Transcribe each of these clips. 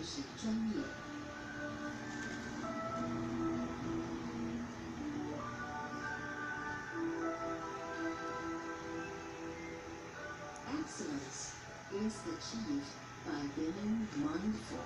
就是专业。Excellence is achieved by being mindful.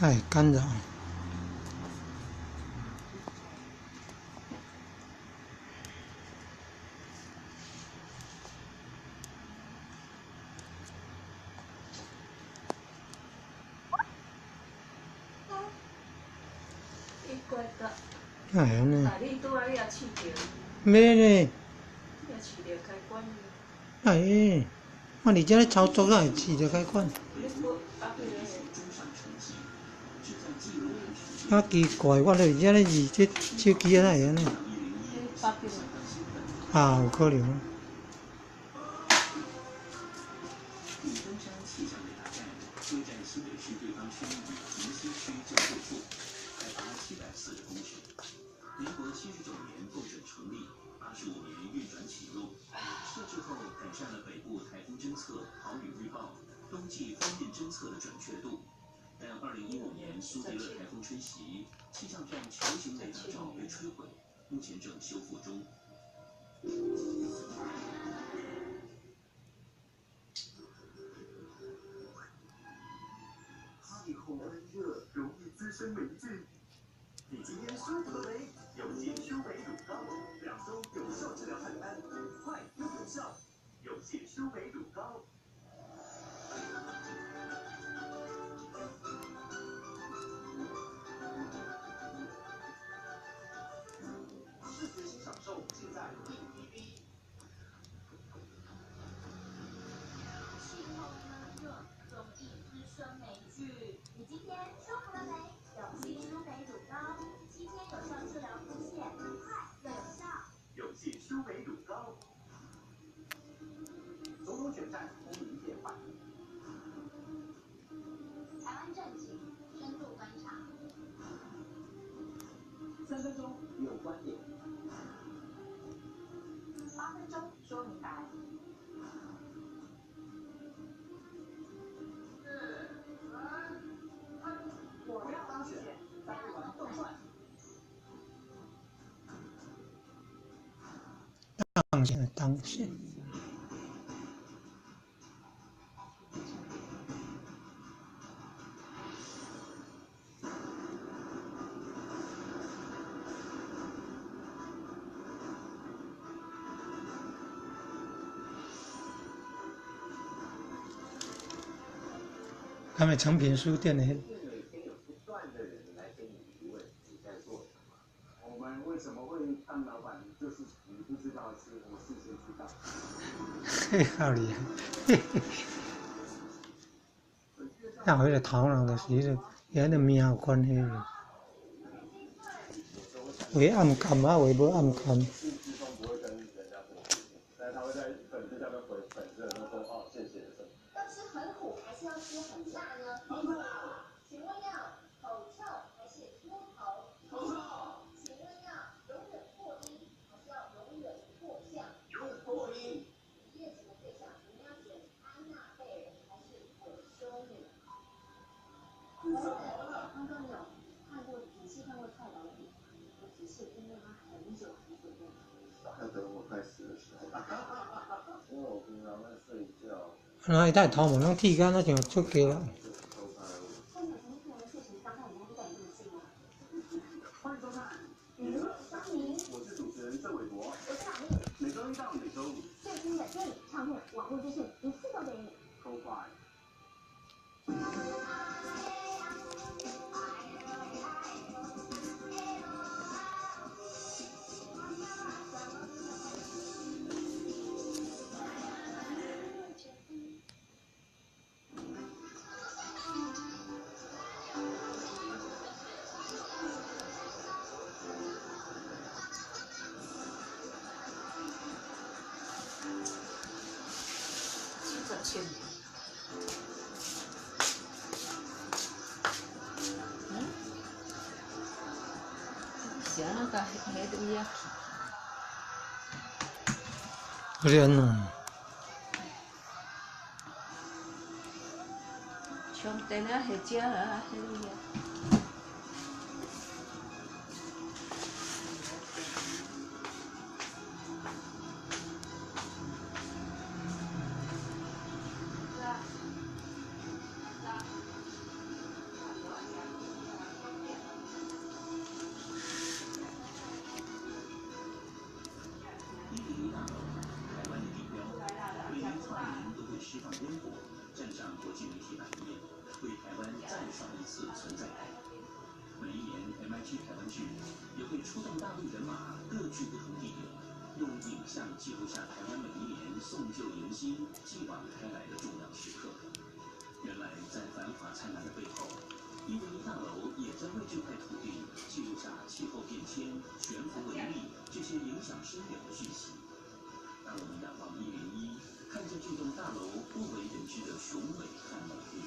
哎，干扰。哎呢？咩呢？哎，我你这咧操作哪会试着开关？啊奇怪，我咧这咧试这手机啊，哪会安尼？啊，有可能。民国79年获准成立，85年运转启用。设置后改善了北部台风侦测、豪雨预报、冬季风面侦测的准确度。但2015年苏迪勒台风吹袭，气象站球形雷达罩被摧毁，目前正修复中。气候闷热，容易滋生霉菌。你今天舒服了没？有信舒美乳膏，2周有效治疗汗斑，快又有效。有信舒美乳膏。视觉新享受尽在1PB。气候闷热，容易滋生霉菌。你今天舒服了没？有信舒美乳膏，7天有效治疗腹泻，快又有效。有信舒美乳膏。总统选战风云变幻。台湾政情深度观察3分钟有观点，8分钟说明白。我要当选，台湾动乱。当选。他们诚品书店的。每天有不断的人来跟你提问，你在做什么？我们为什么会当老板？就是你不知道，是我事先知道。好厉害！那回来头脑就是迄个，也个命有关系。为暗砍啊，为无暗砍。不会跟人家说谢谢，但他会在粉丝下面回粉丝的时候说哦谢谢什么。要吃很苦还是要吃很辣呢？请问要口臭还是秃头？口臭。请问要永远破音还是要永远破相？永远破音。一夜情的对象，你们要选安娜贝尔还是伪修女？刚刚有看过仔细看过那一带头毛能剃干，那就给了。欢迎收看。我是主持人郑伟博。我是马丽。每周一到每周五，最新的电影、唱片、网络资讯一次都给你。收快。钱。siapa itu ya? 人呢？ Contohnya hijau ya. MIT 台湾剧也会出动大陆人马，各据不同地点，用影像记录下台湾每一年送旧迎新、继往开来的重要时刻。原来，在繁华灿烂的背后，101大楼也在为这块土地记录下气候变迁、悬浮微粒这些影响深远的讯息。当我们仰望101，看着这栋大楼不为人知的雄伟和美丽。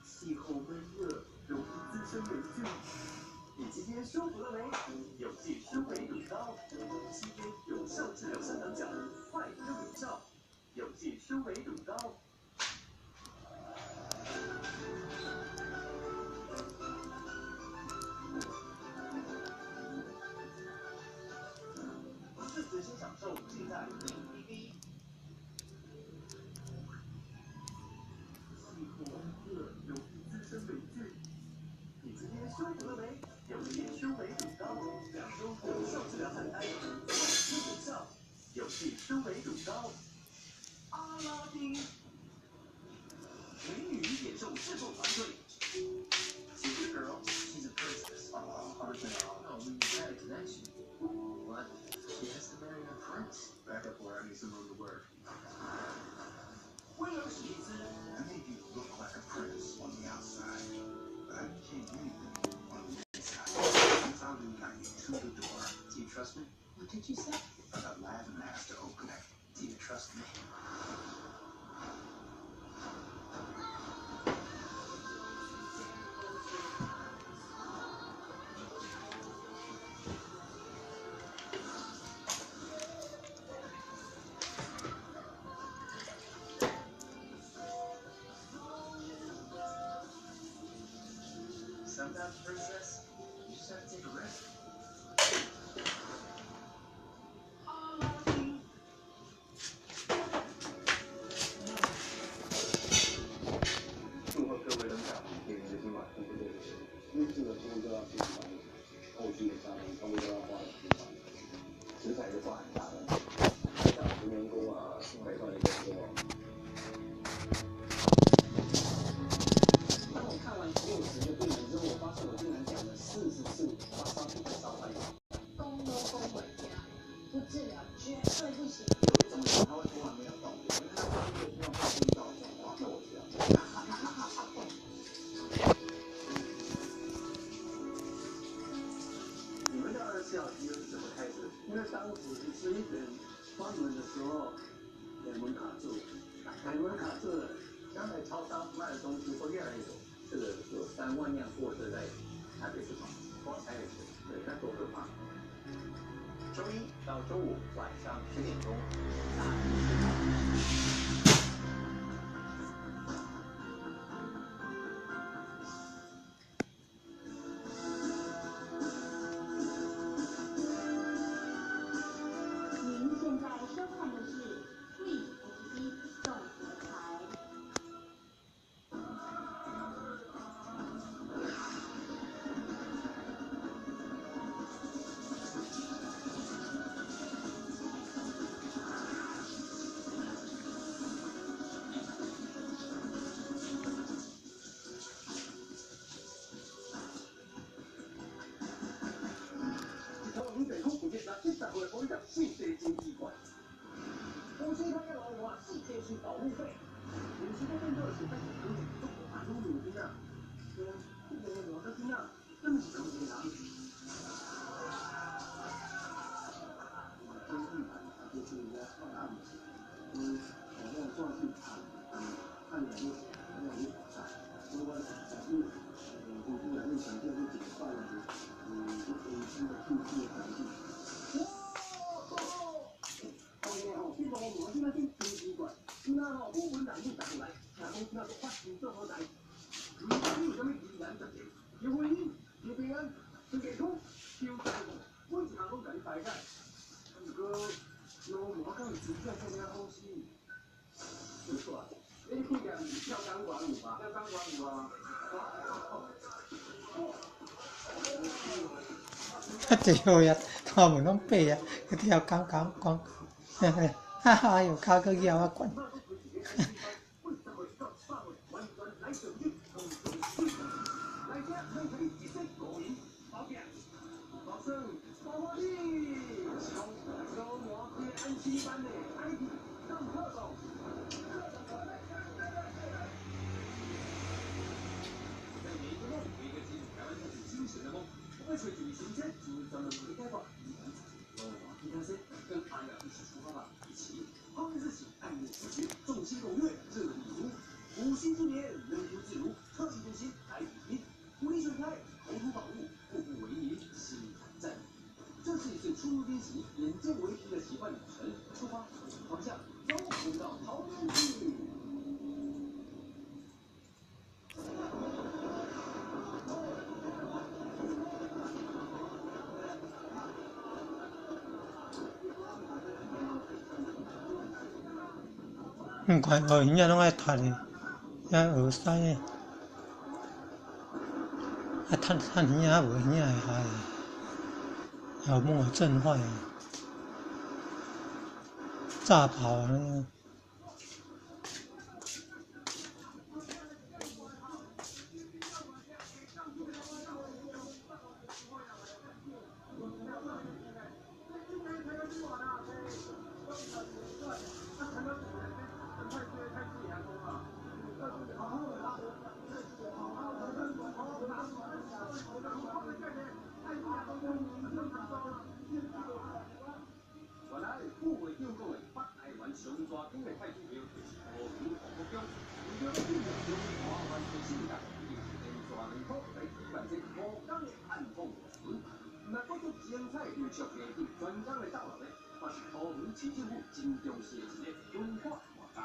气候闷热，容易滋生霉菌。你今天舒服了没？有剂舒霉乳膏，7天有效治疗香港脚，快又有效。有剂舒霉乳膏。视觉新享受尽在101。气候闷热，容易滋生霉菌。你今天舒服了没？有剂舒霉乳膏，2周有效治疗汗癌，快又有效。有剂舒霉乳膏。阿拉丁，美女野兽制作团队。She's a girl. She's a princess. Oh, we had a connection. What? She has to marry a prince. Back up where I need some room to work. 威尔史密斯。I made you look like a prince on the outside, but I became anything on the inside. Since I got you to the door. Do you trust me? What did you say? I got Latin ass to open it. Do you trust me? Sometimes, princess, you just have to take a risk. 你们的24小时是怎么开始？因为当时11点关门的时候，两门卡住，两门卡住了，将来超商卖的东西会越来越多。这个有3万辆货车在台北市场，光台北市，对，那多可怕！周一到周五晚上10点钟，大地市场。您现在收看的是 Free HD 动合台。从北空普遍拿70回我讲世界经济观。公司他要老话，世界是保护费。有些都跟热水在有点中国大陆有的呀，我的天呐，这么长的拿。天地盘就是人家放大的，好像算是看两个法上，如果公司两个想象会怎么办呢？就可以新的数据的环境。这个我现在先听习惯，那部分人就打来，那公司那个发行这么来，你有什么疑难杂症？有婚姻，有平安，有健康，有财务，每一项拢给你排解。不过，我讲主要这些东西，没错啊，你不讲跳钢管舞吧？跳钢管舞啊！Tiểu ya, thò một nón bể ya, cái theo cao cao con, ha ha,有高个腰啊滚。为了旅行前，请专门回开放一看先跟阿雅一起出发吧，一起光日起爱慕持续，众星拱月，热力如。5星之年，人不自如，特立独行来比拼，武力全开，宏图宝物，步步为营，心坦战。这是一次出入练习、眼见为凭的奇幻旅程。出发，方向，走，回到桃园去。Gọi ở nhà nó ngay thật nhà ở sai thân nhà ở nhà hay ở mong ở chân hoài炸跑那个。原来副会长讲的北台湾上抓紧的派出所，就是和平防护中。为了避免中华湾的性格，已经连续2套在举办这无讲的暗访活动。那各种精彩艺术节目、专家的到来呢，也是桃园市政府真重视的一个文化活动。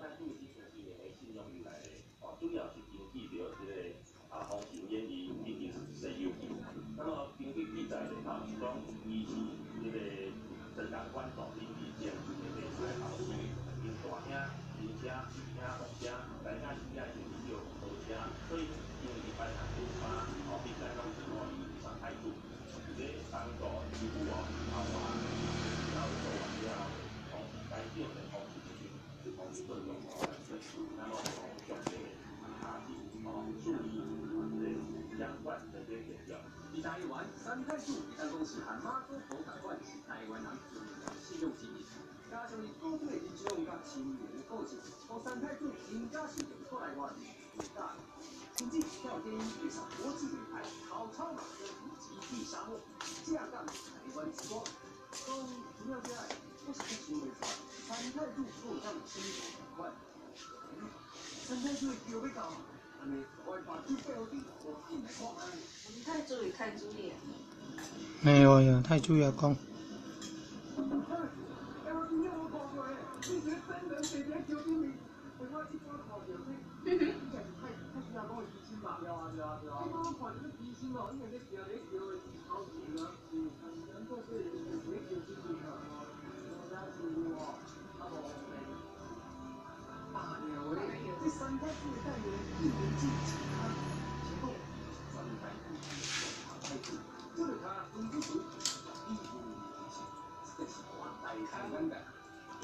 咱注意从今年的信用以来呢，主要是根据着这个风行演艺已经是西游记。那么根据记载呢，是讲伊是这个镇港关总理李健这个出来后是因大兄、二兄、四兄、五兄，大兄、四兄就是叫好兄，所以因为一般人就把比赛拢是伊上台主，这当作义务后啊，然后做完了同时该定的同时是同时作用那么从上个下级注意相关的这些条。一打一完，3太数，3恭喜喊妈祖佛改换，是台湾人信用级。是高度的认知甲青年的个性，和三太子人家是用过来话伟大。甚至跳电影遇上国际品牌，好超马车极地沙漠，架杠台湾之光。讲主要这样，我是想袂出来，三太子够当生活款。三太子叫要到嘛？安尼，我把这背后底我进来看安尼。太注意，太注意。没有呀，太注意了讲。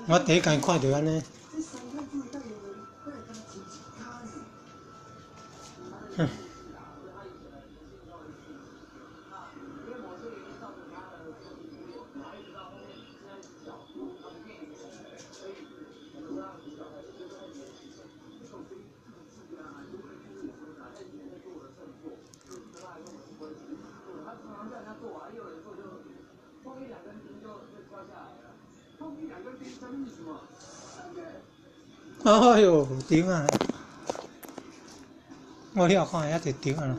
我第一间看到安尼，哼。哎呦，顶啊！我了看也就顶啊。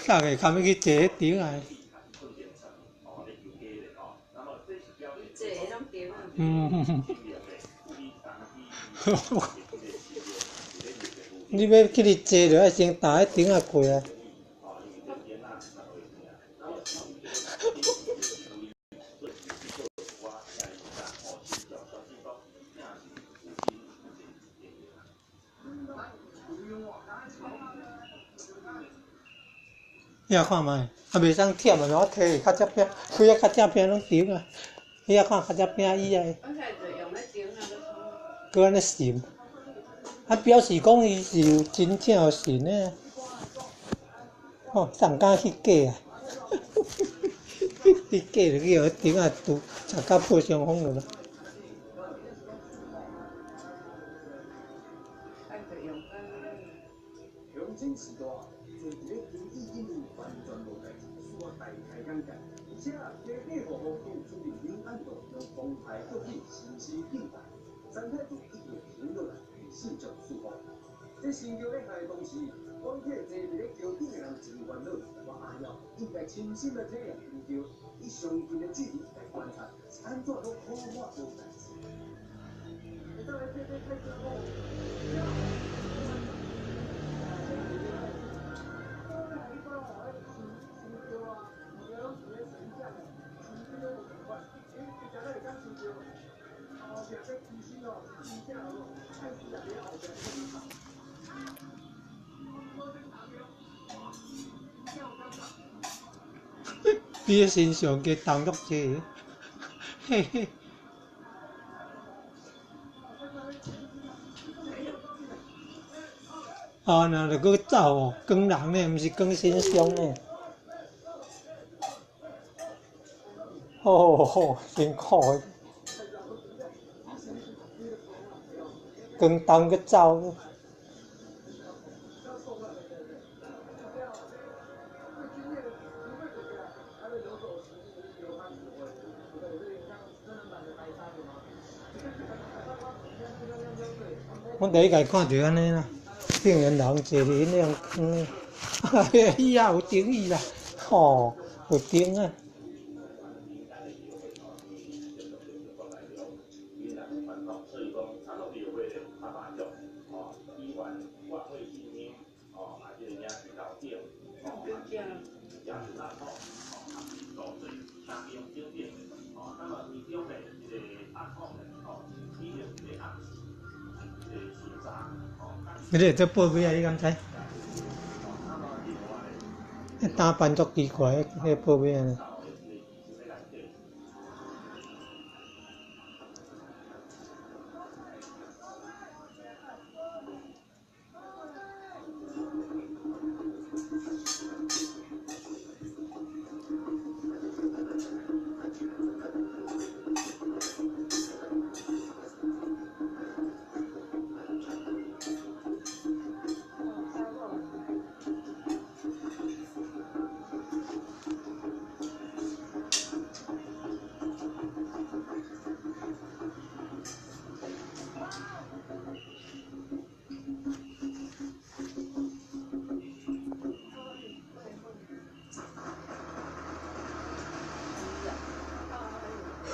大概看要去坐迄顶啊。你要去你坐着，要先踏迄顶啊过啊。遐看卖，袂使忝啊！我摕较只平，规个较只平拢顶啊。遐看较只平以外，佮安尼神，啊表示讲伊是有真正有神诶。哦，人敢去假啊？去假就去互顶啊，拄食到破伤风了。用真时代，做一个经济应用完全无代志，使我大开眼界。而且家家户户都有注定平安度，用公派各品新鲜品牌，三太子一定停落来，信众祝福。这新桥咧开的同时，广铁坐伫咧桥顶的人真烦恼，我阿耀应该亲身来体验新桥，以上近的距离来观察，安怎都好我无代志。你到来这边开车哦。比迄身上加动作济，嘿嘿。哦，那着搁走哦，光人呢，毋是光身上呢。哦，辛苦诶，光动搁走。我第一间看着安尼啦，竟然人坐伫迄样坑，伊也有顶伊啦，吼，有顶啊。你哋做報尾啊？你敢知？打扮足奇怪，迄報尾啊！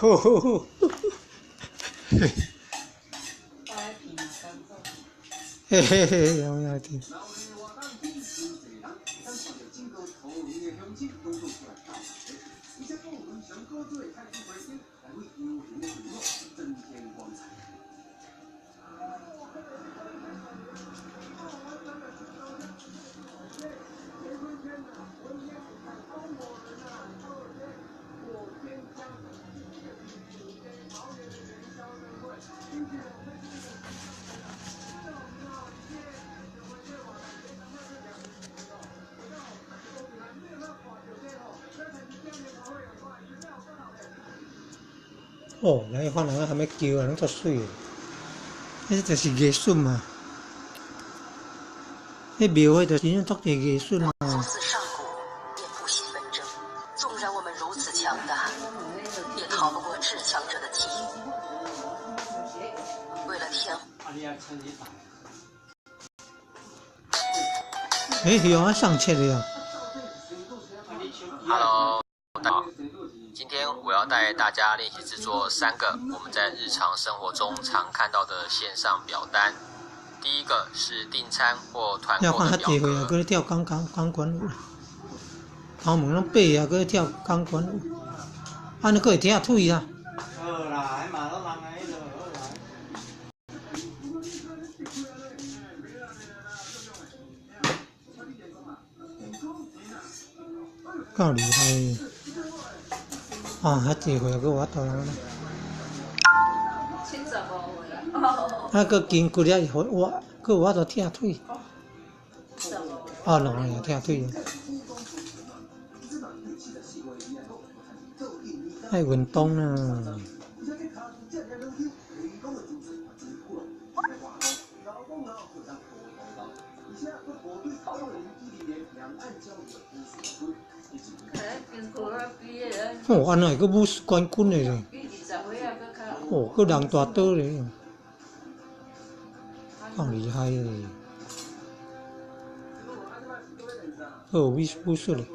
吼吼吼！嘿嘿嘿，有影听。哦，那番人还没叫啊，人足水诶，迄就是艺术嘛。迄庙迄就是种足侪艺术嘛。从自上古便不惜纷争，纵然我们如此强大，也逃不过至强者的记忆。为了天。有啊，上切的呀。Hello， 大家好。今天我要带大家练习制作3个我们在日常生活中常看到的线上表单。第一个是订餐或团购的表格。搁咧跳钢管舞，头毛拢白啊，搁咧跳钢管舞，安尼搁会踢腿啊。好啦，迄嘛拢人个迄落好来。够厉害！啊，遐济岁搁有法度人。75岁啊！啊，搁筋骨了我，搁有法度踢腿。哦，两个踢腿。爱运动啊！哦，安那个武术冠军的咧，哦，个人大刀咧，够厉害的，哦，武术的。